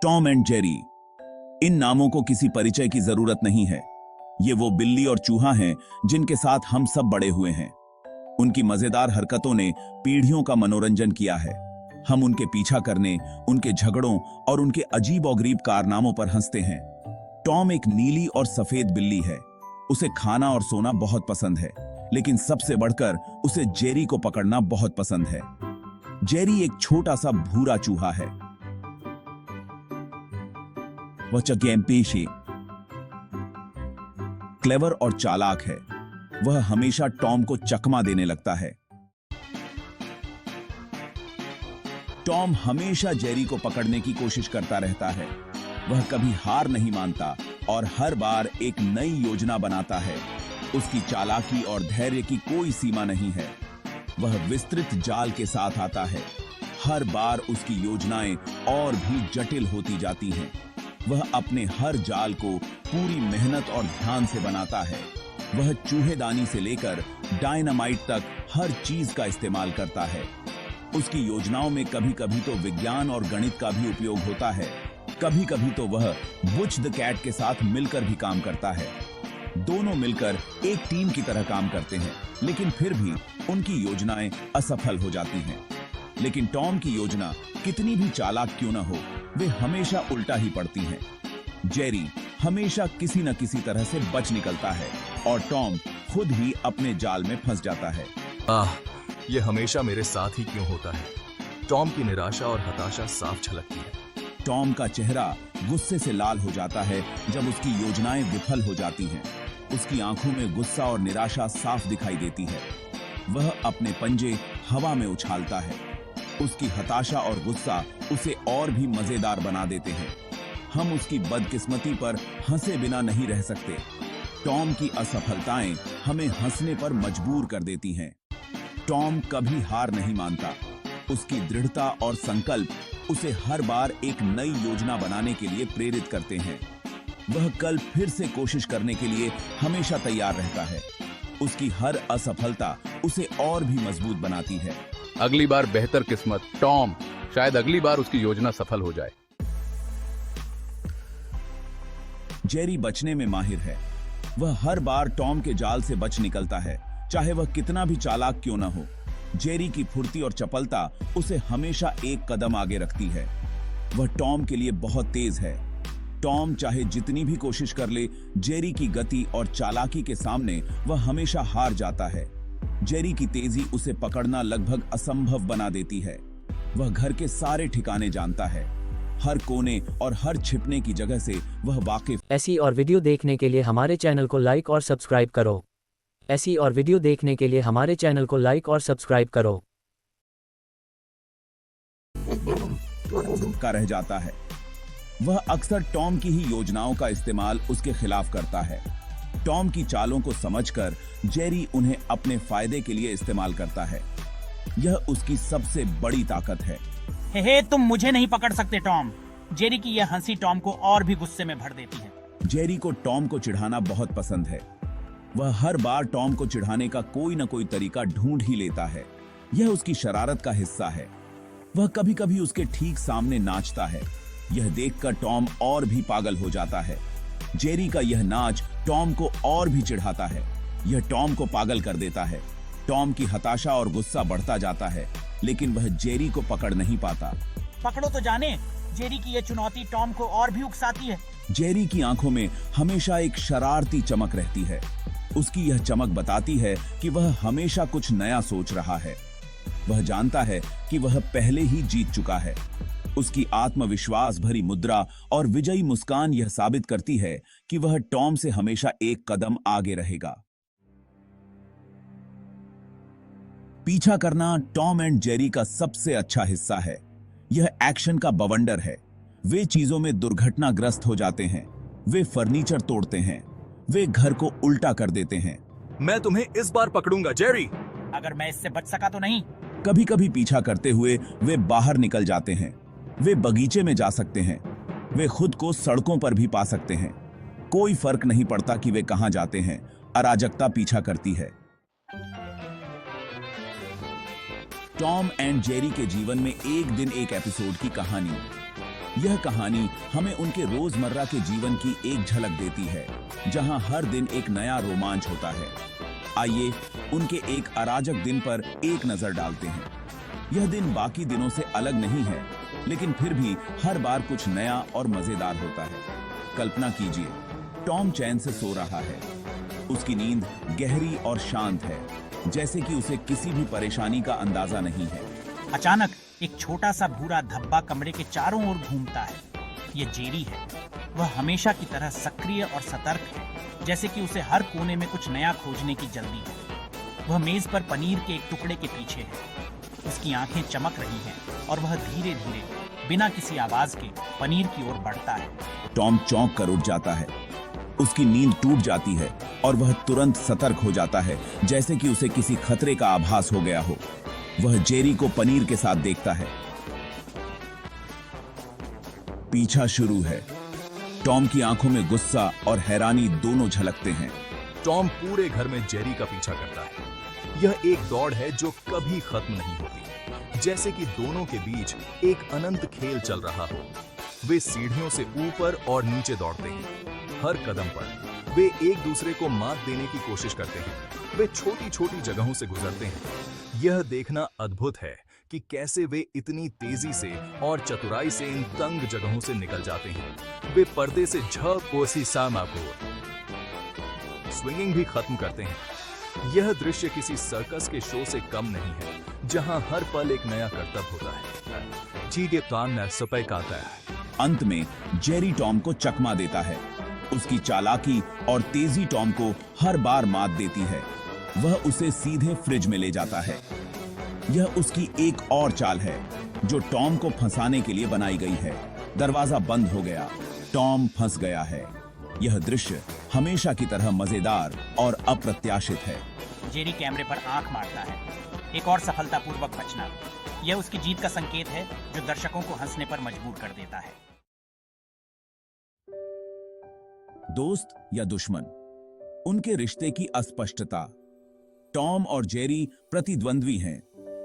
Tom and Jerry, इन नामों को किसी परिचय की जरूरत नहीं है। ये वो बिल्ली और चूहा हैं जिनके साथ हम सब बड़े हुए हैं। उनकी मजेदार हरकतों ने पीढ़ियों का मनोरंजन किया है। हम उनके पीछा करने, उनके झगड़ों और उनके अजीब और गरीब कारनामों पर हंसते हैं। टॉम एक नीली और सफेद बिल्ली है। उसे खाना और सोना बहुत पसंद है, लेकिन सबसे बढ़कर उसे जेरी को पकड़ना बहुत पसंद है। जेरी एक छोटा सा भूरा चूहा है। वह चगेम्पेशी, क्लेवर और चालाक है। वह हमेशा टॉम को चकमा देने लगता है। टॉम हमेशा जेरी को पकड़ने की कोशिश करता रहता है। वह कभी हार नहीं मानता और हर बार एक नई योजना बनाता है। उसकी चालाकी और धैर्य की कोई सीमा नहीं है। वह विस्तृत जाल के साथ आता है। हर बार उसकी योजनाएं और भी जटिल होती जाती हैं। वह अपने हर जाल को पूरी मेहनत और ध्यान से बनाता है। वह चूहेदानी से लेकर डायनामाइट तक हर चीज का इस्तेमाल करता है। उसकी योजनाओं में कभी कभी तो विज्ञान और गणित का भी उपयोग होता है। कभी कभी तो वह बुच द कैट के साथ मिलकर भी काम करता है। दोनों मिलकर एक टीम की तरह काम करते हैं, लेकिन फिर भी उनकी योजनाएं असफल हो जाती हैं। लेकिन टॉम की योजना कितनी भी चालाक क्यों न हो, वे हमेशा उल्टा ही पड़ती हैं। जेरी हमेशा किसी न किसी तरह से बच निकलता है और टॉम खुद ही अपने जाल में फंस जाता है। ये हमेशा मेरे साथ ही क्यों होता है? टॉम की निराशा और हताशा साफ झलकती है। टॉम का चेहरा गुस्से से लाल हो जाता है जब उसकी योजनाएं विफल हो जाती हैं। उसकी आंखों में गुस्सा और निराशा साफ दिखाई देती है। वह अपने पंजे हवा में उछालता है। उसकी हताशा और गुस्सा उसे और भी मजेदार बना देते हैं। हम उसकी बदकिस्मती पर हंसे बिना नहीं रह सकते। टॉम की असफलताएं हमें हंसने पर मजबूर कर देती हैं। टॉम कभी हार नहीं मानता। उसकी दृढ़ता और संकल्प उसे हर बार एक नई योजना बनाने के लिए प्रेरित करते हैं। वह कल फिर से कोशिश करने के लिए हमेशा तैयार रहता है। उसकी हर असफलता उसे और भी मजबूत बनाती है। अगली बार बेहतर किस्मत टॉम, शायद अगली बार उसकी योजना सफल हो जाए। जेरी बचने में माहिर है। वह हर बार टॉम के जाल से बच निकलता है, चाहे वह कितना भी चालाक क्यों न हो। जेरी की फुर्ती और चपलता उसे हमेशा एक कदम आगे रखती है। वह टॉम के लिए बहुत तेज है। टॉम चाहे जितनी भी कोशिश कर ले, जेरी की गति और चालाकी के सामने वह हमेशा हार जाता है। जेरी की तेजी उसे पकड़ना लगभग असंभव बना देती है। वह घर के सारे ठिकाने जानता है। हर कोने और हर छिपने की जगह से वह वाकिफ। ऐसी और वीडियो देखने के लिए हमारे चैनल को लाइक और सब्सक्राइब करो। ऐसी और वीडियो देखने के लिए हमारे चैनल को लाइक और सब्सक्राइब करो। का रह जाता है। वह अक्सर टॉम की ही योजनाओं का इस्तेमाल उसके खिलाफ करता है। टॉम की चालों को समझकर जेरी उन्हें अपने फायदे के लिए इस्तेमाल करता है। यह उसकी सबसे बड़ी ताकत है। हे तुम मुझे नहीं पकड़ सकते टॉम। जेरी की यह हंसी टॉम को और भी गुस्से में भर देती है। जेरी को टॉम को चिढ़ाना बहुत पसंद है। वह हर बार टॉम को चिढ़ाने का कोई न कोई तरीका ढूंढ ही लेता है। यह उसकी शरारत का हिस्सा है। वह कभी कभी उसके ठीक सामने नाचता है। यह देखकर टॉम और भी पागल हो जाता है। जेरी का यह नाच टॉम को और भी चिढ़ाता है। यह टॉम को पागल कर देता है। टॉम की हताशा और गुस्सा बढ़ता जाता है, लेकिन वह जेरी को पकड़ नहीं पाता। पकड़ो तो जाने। जेरी की यह चुनौती टॉम को और भी उकसाती है। जेरी की आंखों में हमेशा एक शरारती चमक रहती है। उसकी यह चमक बताती है कि वह हमेशा कुछ नया सोच रहा है। वह जानता है कि वह पहले ही जीत चुका है। उसकी आत्मविश्वास भरी मुद्रा और विजयी मुस्कान यह साबित करती है कि वह टॉम से हमेशा एक कदम आगे रहेगा। पीछा करना टॉम एंड जेरी का सबसे अच्छा हिस्सा है। यह एक्शन का बवंडर है। वे चीजों में दुर्घटनाग्रस्त हो जाते हैं। वे फर्नीचर तोड़ते हैं। वे घर को उल्टा कर देते हैं। मैं तुम्हें इस बार पकड़ूंगा जेरी। अगर मैं इससे बच सका तो नहीं। कभी कभी पीछा करते हुए वे बाहर निकल जाते हैं। वे बगीचे में जा सकते हैं। वे खुद को सड़कों पर भी पा सकते हैं। कोई फर्क नहीं पड़ता कि वे कहां जाते हैं। अराजकता पीछा करती है। टॉम एंड जेरी के जीवन में एक दिन एक एपिसोड की कहानी। यह कहानी हमें उनके रोजमर्रा के जीवन की एक झलक देती है, जहां हर दिन एक नया रोमांच होता है। आइए उनके एक अराजक दिन पर एक नजर डालते हैं। यह दिन बाकी दिनों से अलग नहीं है, लेकिन फिर भी हर बार कुछ नया और मजेदार होता है। कल्पना कीजिए, टॉम चैन से सो रहा है। उसकी नींद गहरी और शांत है, जैसे कि उसे किसी भी परेशानी का अंदाजा नहीं है। अचानक एक छोटा सा भूरा धब्बा कमरे के चारों ओर घूमता है। ये जेरी है। वह हमेशा की तरह सक्रिय और सतर्क है, जैसे कि उसे हर कोने में कुछ नया खोजने की जल्दी है। वह मेज पर पनीर के एक टुकड़े के पीछे है। उसकी आंखें चमक रही हैं और वह धीरे धीरे बिना किसी आवाज के पनीर की ओर बढ़ता है। टॉम चौंक कर उठ जाता है। उसकी नींद टूट जाती है और वह तुरंत सतर्क हो जाता है, जैसे कि उसे किसी खतरे का आभास हो गया हो। वह जेरी को पनीर के साथ देखता है। पीछा शुरू है। टॉम की आंखों में गुस्सा और हैरानी दोनों झलकते हैं। टॉम पूरे घर में जेरी का पीछा करता है। यह एक दौड़ है जो कभी खत्म नहीं होती, जैसे कि दोनों के बीच एक अनंत खेल चल रहा हो। वे सीढ़ियों से ऊपर और नीचे दौड़ते हैं। हर कदम पर वे एक दूसरे को मात देने की कोशिश करते हैं। वे छोटी छोटी जगहों से गुजरते हैं। यह देखना अद्भुत है कि कैसे वे इतनी तेजी से और चतुराई से इन तंग जगहों से निकल जाते हैं। वे पर्दे से झकोसी स्विंगिंग भी खत्म करते हैं। यह दृश्य किसी सर्कस के शो से कम नहीं है, जहां हर पल एक नया करतब होता है। चीटे तान न सपै काता है। अंत में जेरी टॉम को चकमा देता है। उसकी चालाकी और तेजी टॉम को हर बार मात देती है। वह उसे सीधे फ्रिज में ले जाता है। यह उसकी एक और चाल है, जो टॉम को फंसाने के लिए बनाई गई है। दरवाजा बंद हो गया। टॉम फंस गया है। यह दृश्य हमेशा की तरह मजेदार और अप्रत्याशित है। जेरी कैमरे पर आंख मारता है। एक और सफलतापूर्वक बचना। यह उसकी जीत का संकेत है, जो दर्शकों को हंसने पर मजबूर कर देता है। दोस्त या दुश्मन, उनके रिश्ते की अस्पष्टता। टॉम और जेरी प्रतिद्वंद्वी हैं।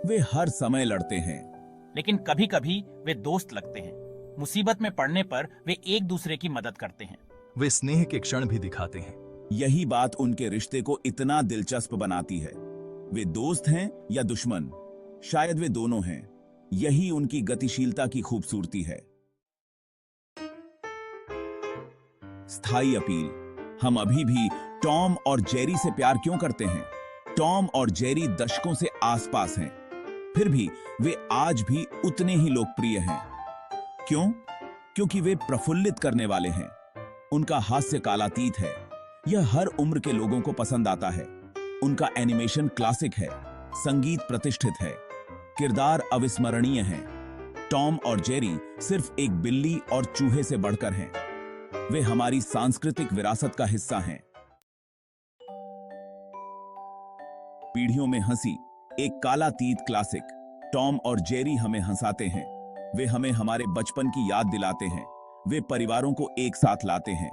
वे हर समय लड़ते हैं, लेकिन कभी कभी वे दोस्त लगते हैं। मुसीबत में पड़ने पर वे एक दूसरे की मदद करते हैं। वे स्नेह के क्षण भी दिखाते हैं। यही बात उनके रिश्ते को इतना दिलचस्प बनाती है। वे दोस्त हैं या दुश्मन, शायद वे दोनों हैं। यही उनकी गतिशीलता की खूबसूरती है। स्थायी अपील। हम अभी भी टॉम और जेरी से प्यार क्यों करते हैं? टॉम और जेरी दशकों से आसपास हैं, फिर भी वे आज भी उतने ही लोकप्रिय हैं। क्यों? क्योंकि वे प्रफुल्लित करने वाले हैं। उनका हास्य कालातीत है। यह हर उम्र के लोगों को पसंद आता है। उनका एनिमेशन क्लासिक है। संगीत प्रतिष्ठित है। किरदार अविस्मरणीय हैं। टॉम और जेरी सिर्फ एक बिल्ली और चूहे से बढ़कर हैं। वे हमारी सांस्कृतिक विरासत का हिस्सा हैं। पीढ़ियों में हंसी, एक कालातीत क्लासिक। टॉम और जेरी हमें हंसाते हैं। वे हमें हमारे बचपन की याद दिलाते हैं। वे परिवारों को एक साथ लाते हैं।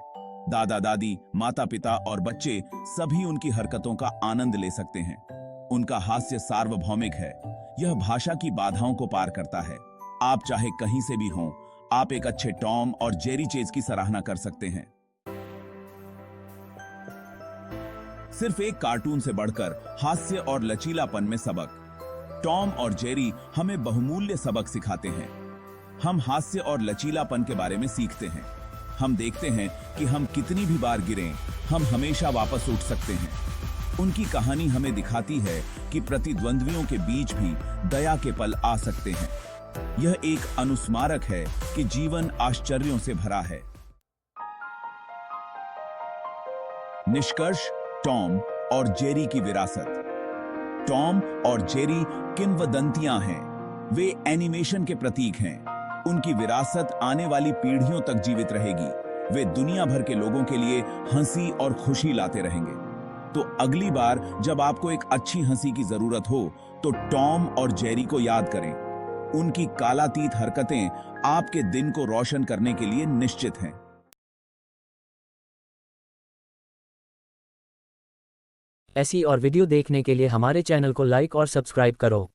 दादा दादी, माता पिता और बच्चे सभी उनकी हरकतों का आनंद ले सकते हैं। उनका हास्य सार्वभौमिक है। यह भाषा की बाधाओं को पार करता है। आप चाहे कहीं से भी हों, आप एक अच्छे टॉम और जेरी चेज की सराहना कर सकते हैं। सिर्फ एक कार्टून से बढ़कर हास्य और लचीलापन में सबक। टॉम और जेरी हमें बहुमूल्य सबक सिखाते हैं। हम हास्य और लचीलापन के बारे में सीखते हैं। हम देखते हैं कि हम कितनी भी बार गिरें, हम हमेशा वापस उठ सकते हैं। उनकी कहानी हमें दिखाती है कि प्रतिद्वंद्वियों के बीच भी दया के पल आ सकते हैं। यह एक अनुस्मारक है कि जीवन आश्चर्यों से भरा है। निष्कर्ष, टॉम और जेरी की विरासत। टॉम और जेरी किंवदंतियां हैं। वे एनिमेशन के प्रतीक हैं। उनकी विरासत आने वाली पीढ़ियों तक जीवित रहेगी। वे दुनिया भर के लोगों के लिए हंसी और खुशी लाते रहेंगे। तो अगली बार जब आपको एक अच्छी हंसी की जरूरत हो, तो टॉम और जेरी को याद करें। उनकी कालातीत हरकतें आपके दिन को रोशन करने के लिए निश्चित हैं। ऐसी और वीडियो देखने के लिए हमारे चैनल को लाइक और सब्सक्राइब करो।